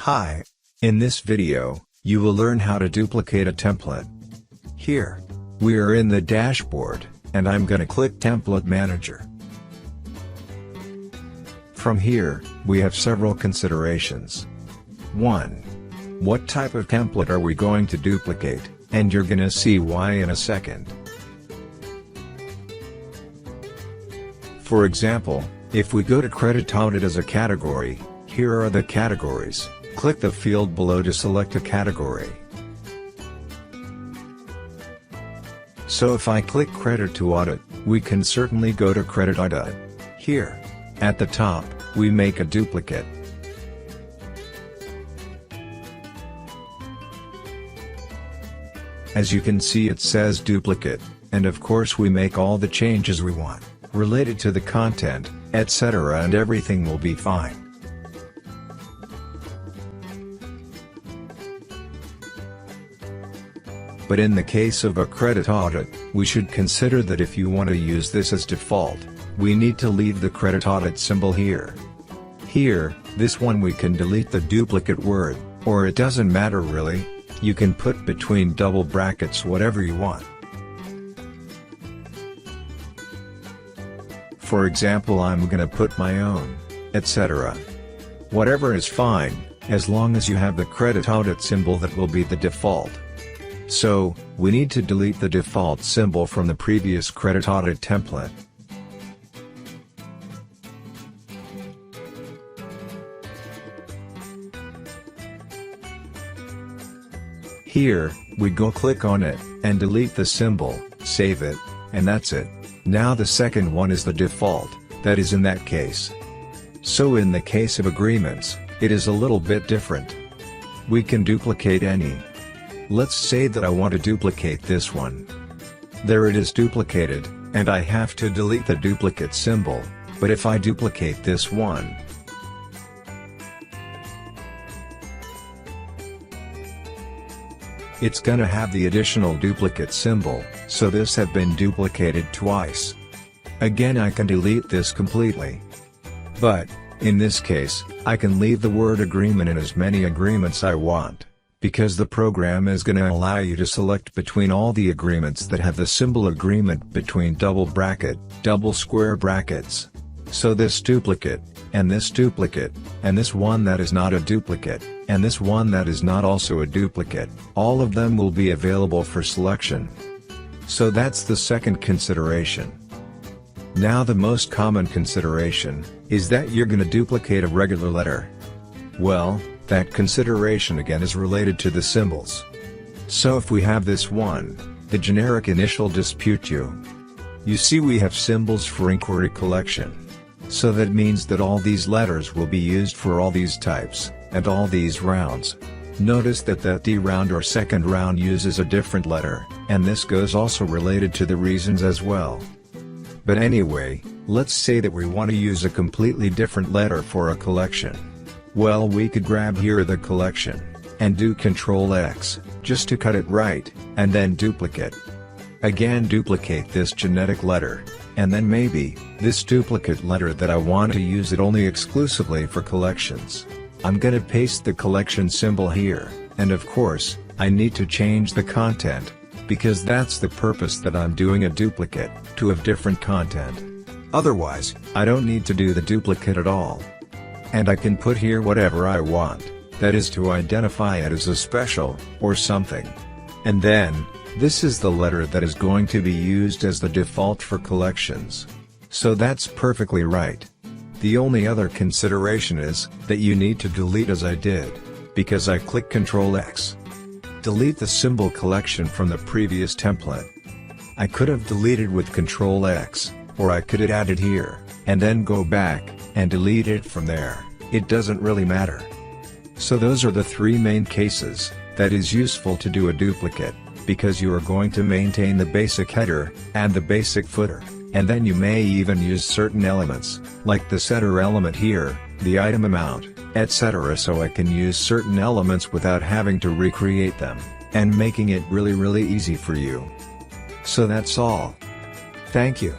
Hi. In this video, you will learn how to duplicate a template. Here, we are in the dashboard, and I'm gonna click Template Manager. From here, we have several considerations. 1. What type of template are we going to duplicate, and you're gonna see why in a second. For example, if we go to Credit Audit as a category, here are the categories. Click the field below to select a category. So if I click Credit to Audit, we can certainly go to Credit Audit. Here, at the top, we make a duplicate. As you can see, it says duplicate, and of course we make all the changes we want, related to the content, etc., and everything will be fine. But in the case of a credit audit, we should consider that if you want to use this as default, we need to leave the credit audit symbol here. Here, this one we can delete the duplicate word, or it doesn't matter really, you can put between double brackets whatever you want. For example, I'm gonna put my own, etc. Whatever is fine, as long as you have the credit audit symbol that will be the default. So, we need to delete the default symbol from the previous credit audit template. Here, we go click on it, and delete the symbol, save it, and that's it. Now the second one is the default, that is in that case. So in the case of agreements, it is a little bit different. We can duplicate any. Let's say that I want to duplicate this one. There it is duplicated, and I have to delete the duplicate symbol, but if I duplicate this one, it's gonna have the additional duplicate symbol, so this have been duplicated twice. Again, I can delete this completely. But, in this case, I can leave the word agreement in as many agreements I want, because the program is gonna allow you to select between all the agreements that have the symbol agreement between double bracket, double square brackets. So this duplicate, and this duplicate, and this one that is not a duplicate, and this one that is not also a duplicate, all of them will be available for selection. So that's the second consideration. Now the most common consideration, is that you're gonna duplicate a regular letter. Well, that consideration again is related to the symbols. So if we have this one, the generic initial dispute you see we have symbols for inquiry collection. So that means that all these letters will be used for all these types, and all these rounds. Notice that D round or second round uses a different letter, and this goes also related to the reasons as well. But anyway, let's say that we want to use a completely different letter for a collection. Well, we could grab here the collection, and do Ctrl X, just to cut it right, and then duplicate. Again duplicate this genetic letter, and then maybe, this duplicate letter that I want to use it only exclusively for collections. I'm gonna paste the collection symbol here, and of course, I need to change the content, because that's the purpose that I'm doing a duplicate, to have different content. Otherwise, I don't need to do the duplicate at all. And I can put here whatever I want, that is to identify it as a special, or something. And then, this is the letter that is going to be used as the default for collections. So that's perfectly right. The only other consideration is, that you need to delete as I did, because I click Ctrl X. Delete the symbol collection from the previous template. I could have deleted with Ctrl X, or I could have added here, and then go back, and delete it from there, it doesn't really matter. So those are the three main cases, that is useful to do a duplicate, because you are going to maintain the basic header, and the basic footer, and then you may even use certain elements, like the setter element here, the item amount, etc. So I can use certain elements without having to recreate them, and making it really easy for you. So that's all. Thank you.